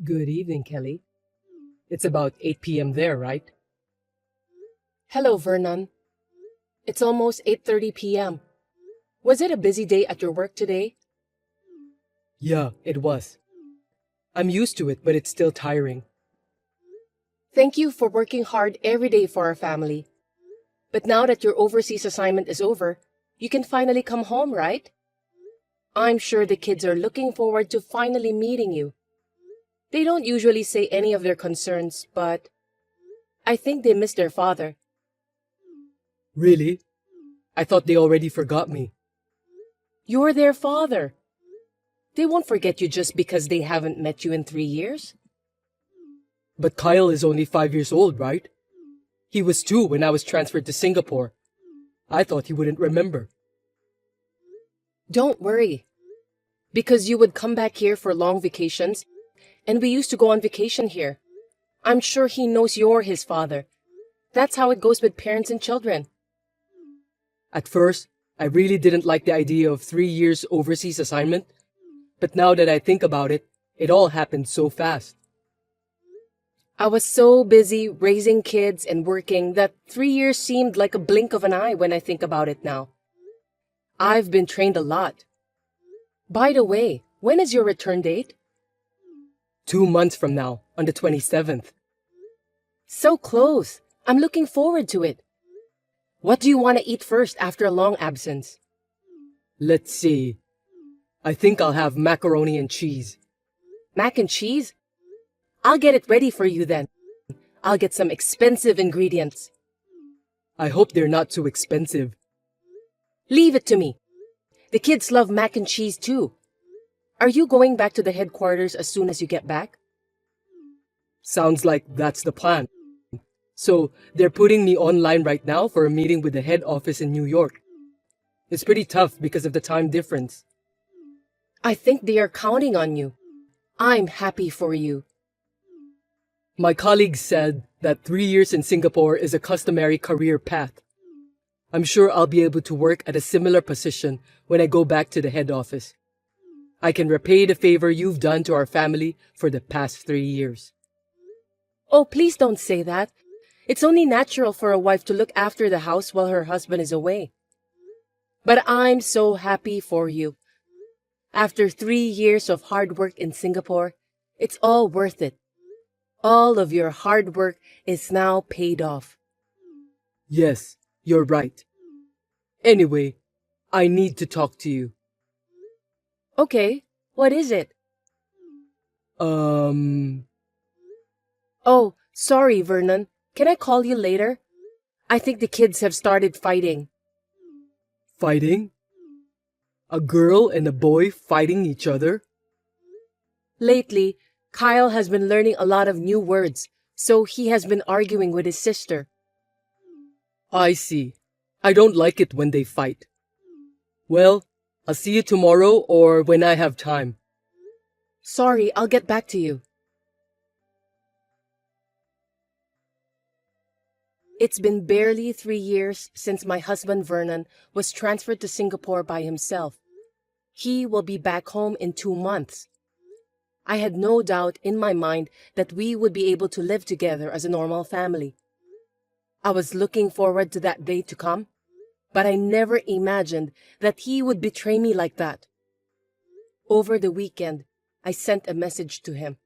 Good evening, Kelly. It's about 8 p.m. there, right? Hello, Vernon. It's almost 8:30 p.m. Was it a busy day at your work today? Yeah, it was. I'm used to it, but it's still tiring. Thank you for working hard every day for our family. But now that your overseas assignment is over, you can finally come home, right? I'm sure the kids are looking forward to finally meeting you. They don't usually say any of their concerns, but I think they miss their father. Really? I thought they already forgot me. You're their father. They won't forget you just because they haven't met you in 3 years. But Kyle is only 5 years old, right? He was 2 when I was transferred to Singapore. I thought he wouldn't remember. Don't worry, because you would come back here for long vacations, and we used to go on vacation here. I'm sure he knows you're his father. That's how it goes with parents and children. At first, I really didn't like the idea of 3 years overseas assignment, but now that I think about it, it all happened so fast. I was so busy raising kids and working that 3 years seemed like a blink of an eye when I think about it now. I've been trained a lot. By the way, when is your return date? 2 months from now, on the 27th. So close. I'm looking forward to it. What do you want to eat first after a long absence? Let's see. I think I'll have macaroni and cheese. Mac and cheese? I'll get it ready for you then. I'll get some expensive ingredients. I hope they're not too expensive. Leave it to me. The kids love mac and cheese too. Are you going back to the headquarters as soon as you get back? Sounds like that's the plan. So, they're putting me online right now for a meeting with the head office in New York. It's pretty tough because of the time difference. I think they are counting on you. I'm happy for you. My colleagues said that 3 years in Singapore is a customary career path. I'm sure I'll be able to work at a similar position when I go back to the head office. I can repay the favor you've done to our family for the past 3 years. Oh, please don't say that. It's only natural for a wife to look after the house while her husband is away. But I'm so happy for you. After 3 years of hard work in Singapore, it's all worth it. All of your hard work is now paid off. Yes, you're right. Anyway, I need to talk to you. Okay, what is it? Um, Oh, sorry, Vernon. Can I call you later? I think the kids have started fighting. Fighting? A girl and a boy fighting each other? Lately, Kyle has been learning a lot of new words, so he has been arguing with his sister. I see. I don't like it when they fight. Well, I'll see you tomorrow or when I have time. Sorry, I'll get back to you. It's been barely 3 years since my husband Vernon was transferred to Singapore by himself. He will be back home in 2 months. I had no doubt in my mind that we would be able to live together as a normal family. I was looking forward to that day to come, but I never imagined that he would betray me like that. Over the weekend, I sent a message to him.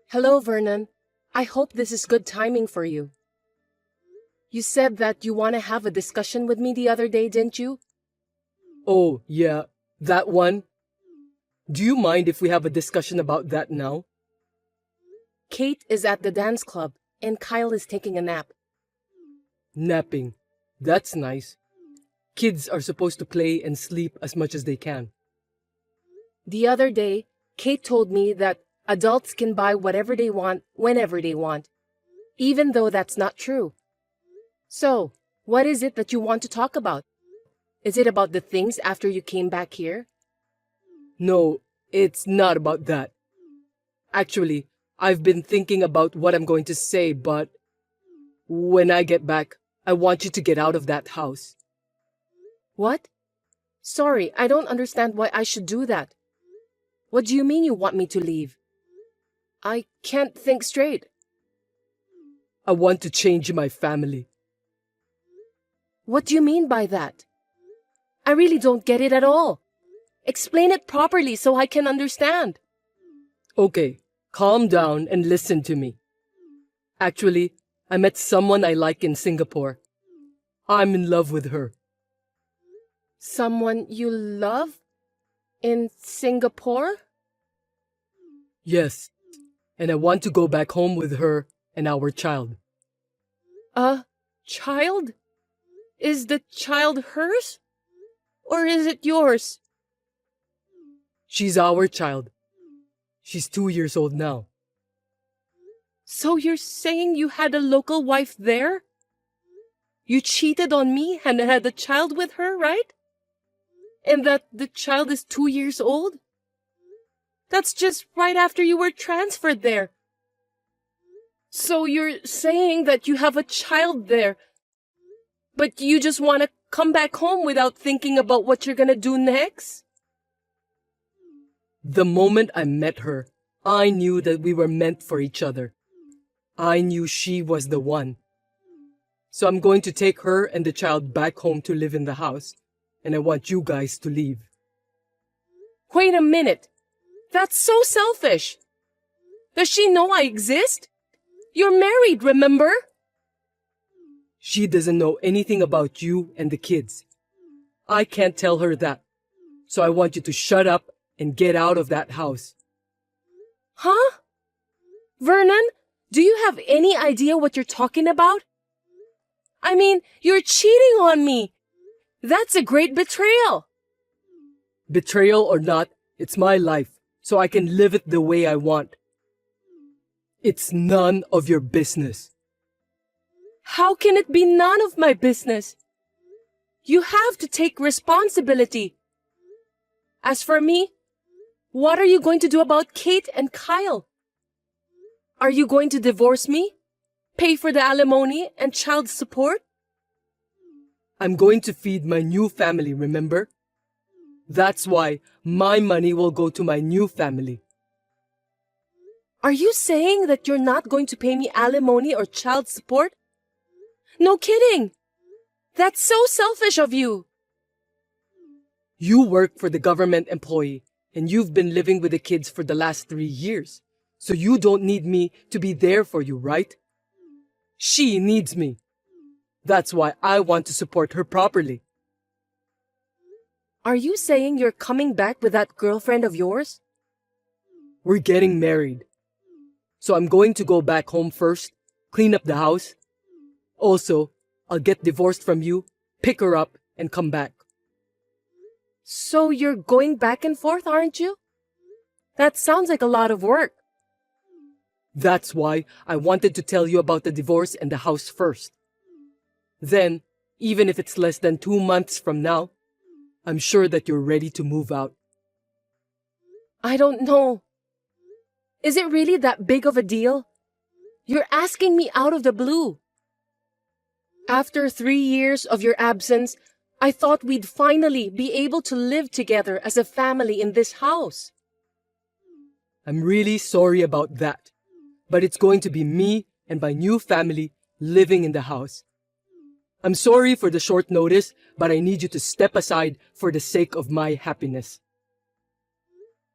Hello, Vernon. I hope this is good timing for you. You said that you want to have a discussion with me the other day, didn't you? Oh, yeah, that one. Do you mind if we have a discussion about that now? Kate is at the dance club, and Kyle is taking a nap. Napping. That's nice. Kids are supposed to play and sleep as much as they can. The other day, Kate told me that adults can buy whatever they want whenever they want, even though that's not true. So, what is it that you want to talk about? Is it about the things after you came back here? No, it's not about that. Actually, I've been thinking about what I'm going to say, but when I get back, I want you to get out of that house. What? Sorry, I don't understand why I should do that. What do you mean you want me to leave? I can't think straight. I want to change my family. What do you mean by that? I really don't get it at all. Explain it properly so I can understand. Okay, calm down and listen to me. Actually, I met someone I like in Singapore. I'm in love with her. Someone you love? In Singapore? Yes, and I want to go back home with her and our child. A child? Is the child hers? Or is it yours? She's our child. She's 2 years old now. So you're saying you had a local wife there? You cheated on me and had a child with her, right? And that the child is 2 years old? That's just right after you were transferred there. So you're saying that you have a child there, but you just want to come back home without thinking about what you're gonna do next? The moment I met her, I knew that we were meant for each other. I knew she was the one. So I'm going to take her and the child back home to live in the house, and I want you guys to leave. Wait a minute. That's so selfish. Does she know I exist? You're married, remember? She doesn't know anything about you and the kids. I can't tell her that. So I want you to shut up and get out of that house. Huh? Vernon, do you have any idea what you're talking about? I mean, you're cheating on me. That's a great betrayal. Betrayal or not, it's my life, so I can live it the way I want. It's none of your business. How can it be none of my business? You have to take responsibility. As for me, what are you going to do about Kate and Kyle? Are you going to divorce me? Pay for the alimony and child support? I'm going to feed my new family, remember? That's why my money will go to my new family. Are you saying that you're not going to pay me alimony or child support? No kidding. That's so selfish of you. You work for the government employee, and you've been living with the kids for the last 3 years. So you don't need me to be there for you, right? She needs me. That's why I want to support her properly. Are you saying you're coming back with that girlfriend of yours? We're getting married. So I'm going to go back home first, clean up the house. Also, I'll get divorced from you, pick her up, and come back. So you're going back and forth, aren't you? That sounds like a lot of work. That's why I wanted to tell you about the divorce and the house first. Then, even if it's less than 2 months from now, I'm sure that you're ready to move out. I don't know. Is it really that big of a deal? You're asking me out of the blue. After 3 years of your absence, I thought we'd finally be able to live together as a family in this house. I'm really sorry about that, but it's going to be me and my new family living in the house. I'm sorry for the short notice, but I need you to step aside for the sake of my happiness.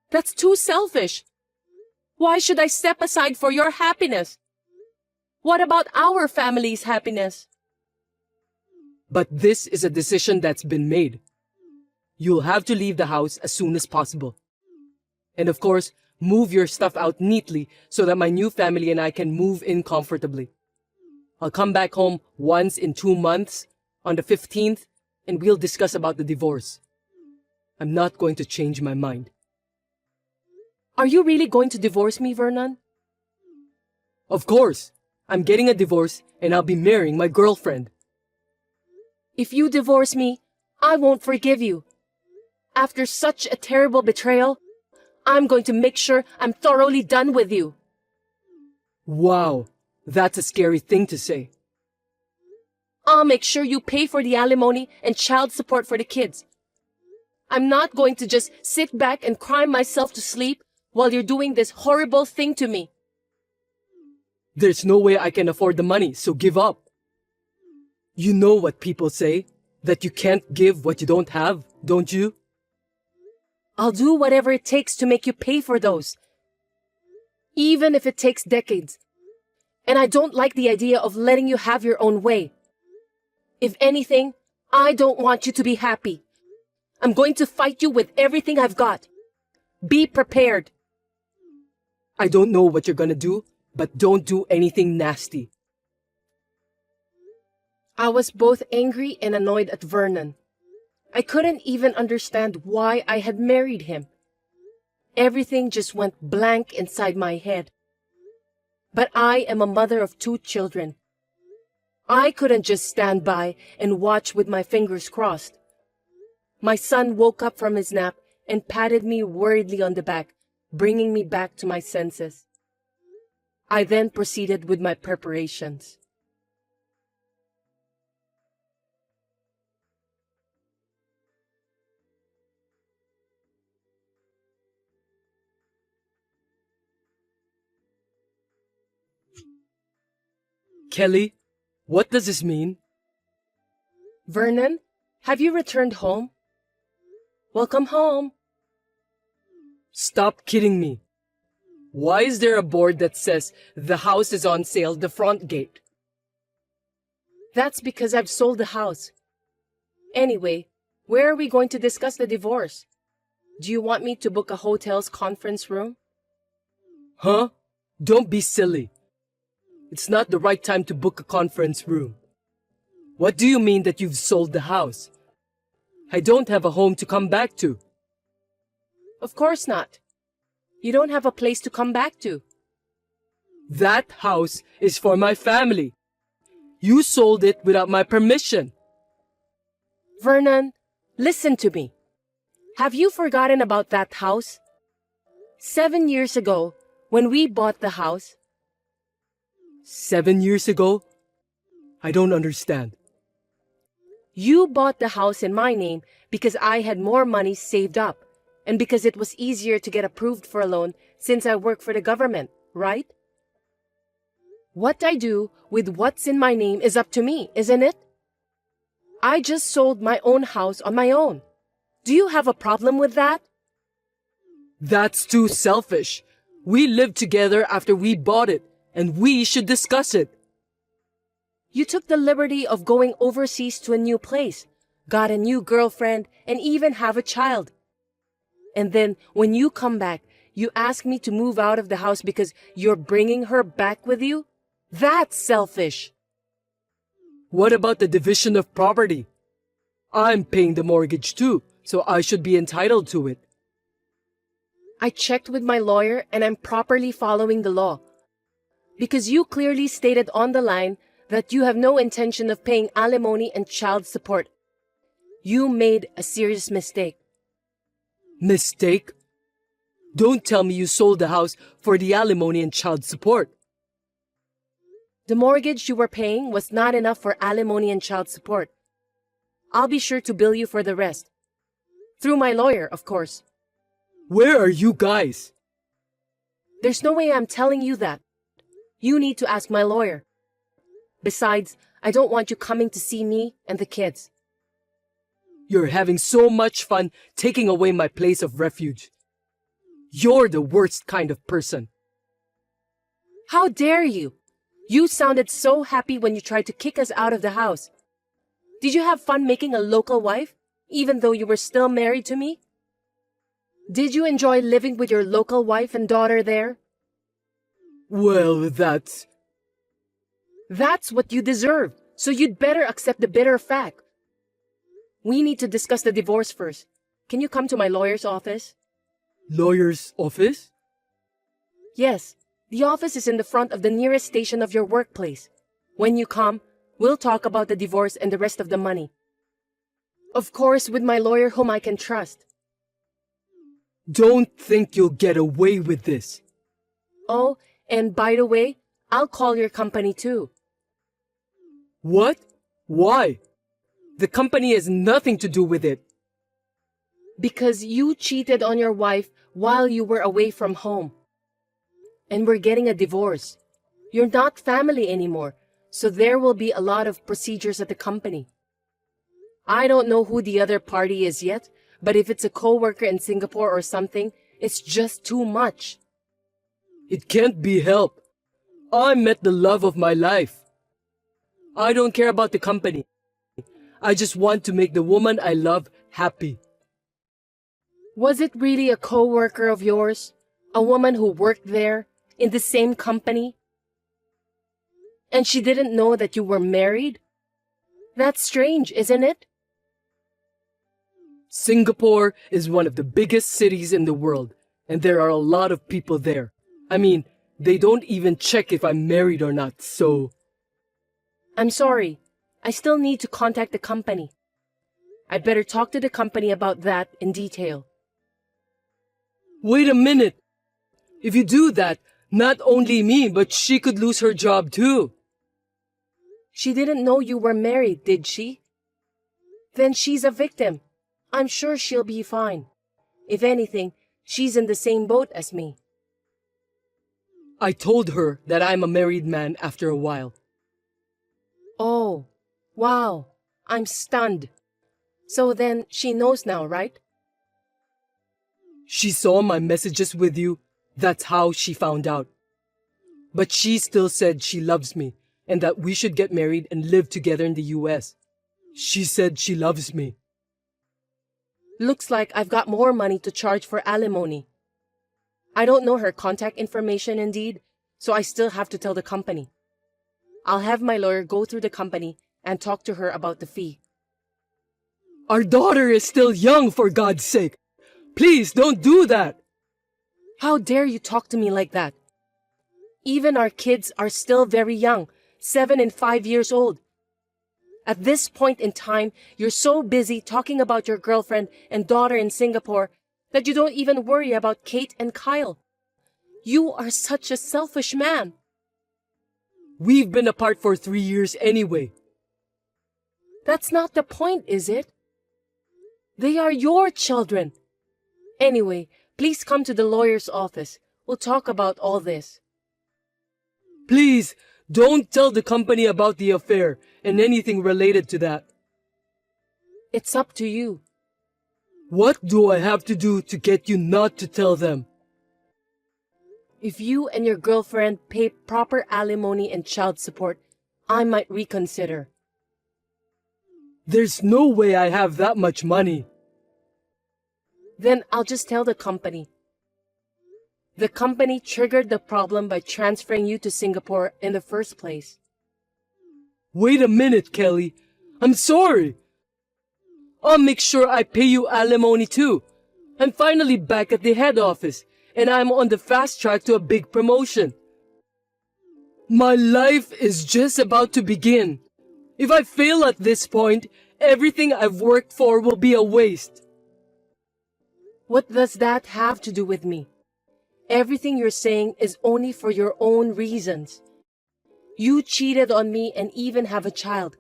That's too selfish. Why should I step aside for your happiness? What about our family's happiness? But this is a decision that's been made. You'll have to leave the house as soon as possible. And of course, move your stuff out neatly so that my new family and I can move in comfortably. I'll come back home once in 2 months, on the 15th, and we'll discuss about the divorce. I'm not going to change my mind. Are you really going to divorce me, Vernon? Of course. I'm getting a divorce and I'll be marrying my girlfriend. If you divorce me, I won't forgive you. After such a terrible betrayal, I'm going to make sure I'm thoroughly done with you. Wow, that's a scary thing to say. I'll make sure you pay for the alimony and child support for the kids. I'm not going to just sit back and cry myself to sleep while you're doing this horrible thing to me. There's no way I can afford the money, so give up. You know what people say, that you can't give what you don't have, don't you? I'll do whatever it takes to make you pay for those. Even if it takes decades. And I don't like the idea of letting you have your own way. If anything, I don't want you to be happy. I'm going to fight you with everything I've got. Be prepared. I don't know what you're gonna do, but don't do anything nasty. I was both angry and annoyed at Vernon. I couldn't even understand why I had married him. Everything just went blank inside my head. But I am a mother of 2 children. I couldn't just stand by and watch with my fingers crossed. My son woke up from his nap and patted me worriedly on the back, bringing me back to my senses. I then proceeded with my preparations. Kelly, what does this mean? Vernon, have you returned home? Welcome home. Stop kidding me. Why is there a board that says the house is on sale the front gate? That's because I've sold the house. Anyway, where are we going to discuss the divorce? Do you want me to book a hotel's conference room? Huh? Don't be silly. It's not the right time to book a conference room. What do you mean that you've sold the house? I don't have a home to come back to. Of course not. You don't have a place to come back to. That house is for my family. You sold it without my permission. Vernon, listen to me. Have you forgotten about that house? 7 years ago, when we bought the house. 7 years ago? I don't understand. You bought the house in my name because I had more money saved up and because it was easier to get approved for a loan since I work for the government, right? What I do with what's in my name is up to me, isn't it? I just sold my own house on my own. Do you have a problem with that? That's too selfish. We lived together after we bought it, and we should discuss it. You took the liberty of going overseas to a new place, got a new girlfriend, and even have a child. And then, when you come back, you ask me to move out of the house because you're bringing her back with you? That's selfish. What about the division of property? I'm paying the mortgage too, so I should be entitled to it. I checked with my lawyer and I'm properly following the law. Because you clearly stated on the line that you have no intention of paying alimony and child support. You made a serious mistake. Mistake? Don't tell me you sold the house for the alimony and child support. The mortgage you were paying was not enough for alimony and child support. I'll be sure to bill you for the rest. Through my lawyer, of course. Where are you guys? There's no way I'm telling you that. You need to ask my lawyer. Besides, I don't want you coming to see me and the kids. You're having so much fun taking away my place of refuge. You're the worst kind of person. How dare you? You sounded so happy when you tried to kick us out of the house. Did you have fun making a local wife, even though you were still married to me? Did you enjoy living with your local wife and daughter there? Well, that's what you deserve, so you'd better accept the bitter fact. We need to discuss the divorce first. Can you come to my lawyer's office? Lawyer's office? Yes, the office is in the front of the nearest station of your workplace. When you come, we'll talk about the divorce and the rest of the money. Of course, with my lawyer whom I can trust. Don't think you'll get away with this. Oh, and by the way, I'll call your company too. What? Why? The company has nothing to do with it. Because you cheated on your wife while you were away from home. And we're getting a divorce. You're not family anymore, so there will be a lot of procedures at the company. I don't know who the other party is yet, but if it's a coworker in Singapore or something, it's just too much. It can't be helped. I met the love of my life. I don't care about the company. I just want to make the woman I love happy. Was it really a coworker of yours? A woman who worked there, in the same company? And she didn't know that you were married? That's strange, isn't it? Singapore is one of the biggest cities in the world, and there are a lot of people there. I mean, they don't even check if I'm married or not, so... I'm sorry. I still need to contact the company. I'd better talk to the company about that in detail. Wait a minute! If you do that, not only me, but she could lose her job too. She didn't know you were married, did she? Then she's a victim. I'm sure she'll be fine. If anything, she's in the same boat as me. I told her that I'm a married man after a while. Oh, wow. I'm stunned. So then she knows now, right? She saw my messages with you. That's how she found out. But she still said she loves me and that we should get married and live together in the US. She said she loves me. Looks like I've got more money to charge for alimony. I don't know her contact information indeed, so I still have to tell the company. I'll have my lawyer go through the company and talk to her about the fee. Our daughter is still young, for God's sake. Please don't do that. How dare you talk to me like that? Even our kids are still very young, 7 and 5 years old. At this point in time, you're so busy talking about your girlfriend and daughter in Singapore that you don't even worry about Kate and Kyle. You are such a selfish man. We've been apart for 3 years anyway. That's not the point, is it? They are your children. Anyway, please come to the lawyer's office. We'll talk about all this. Please, don't tell the company about the affair and anything related to that. It's up to you. What do I have to do to get you not to tell them? If you and your girlfriend pay proper alimony and child support, I might reconsider. There's no way I have that much money. Then I'll just tell the company. The company triggered the problem by transferring you to Singapore in the first place. Wait a minute, Kelly. I'm sorry. I'll make sure I pay you alimony too. I'm finally back at the head office, and I'm on the fast track to a big promotion. My life is just about to begin. If I fail at this point, everything I've worked for will be a waste. What does that have to do with me? Everything you're saying is only for your own reasons. You cheated on me and even have a child.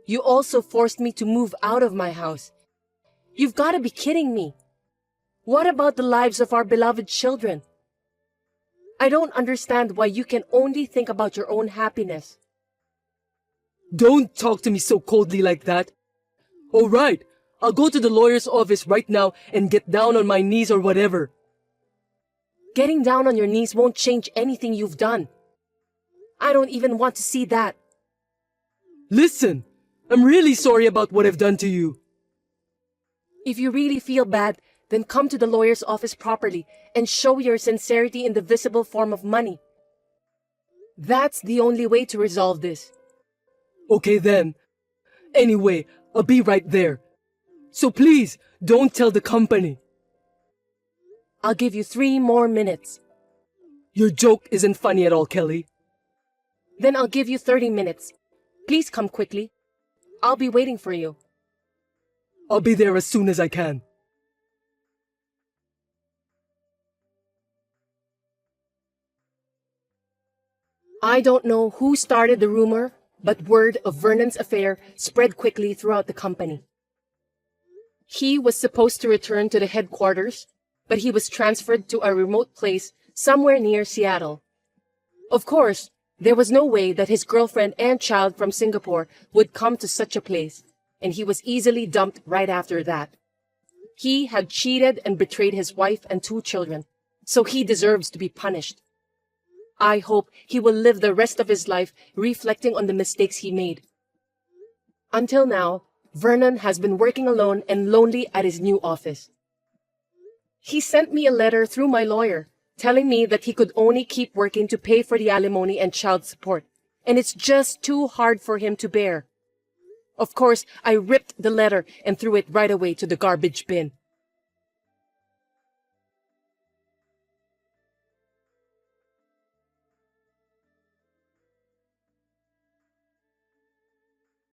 You also forced me to move out of my house. You've got to be kidding me. What about the lives of our beloved children? I don't understand why you can only think about your own happiness. Don't talk to me so coldly like that. All right, I'll go to the lawyer's office right now and get down on my knees or whatever. Getting down on your knees won't change anything you've done. I don't even want to see that. Listen, I'm really sorry about what I've done to you. If you really feel bad, then come to the lawyer's office properly and show your sincerity in the visible form of money. That's the only way to resolve this. Okay then. Anyway, I'll be right there. So please, don't tell the company. I'll give you 3 more minutes. Your joke isn't funny at all, Kelly. Then I'll give you 30 minutes. Please come quickly. I'll be waiting for you. I'll be there as soon as I can. I don't know who started the rumor, But word of Vernon's affair spread quickly throughout the company. He was supposed to return to the headquarters, but he was transferred to a remote place somewhere near Seattle. Of course, there was no way that his girlfriend and child from Singapore would come to such a place, and he was easily dumped right after that. He had cheated and betrayed his wife and 2 children, so he deserves to be punished. I hope he will live the rest of his life reflecting on the mistakes he made. Until now, Vernon has been working alone and lonely at his new office. He sent me a letter through my lawyer, telling me that he could only keep working to pay for the alimony and child support, and it's just too hard for him to bear. Of course, I ripped the letter and threw it right away to the garbage bin.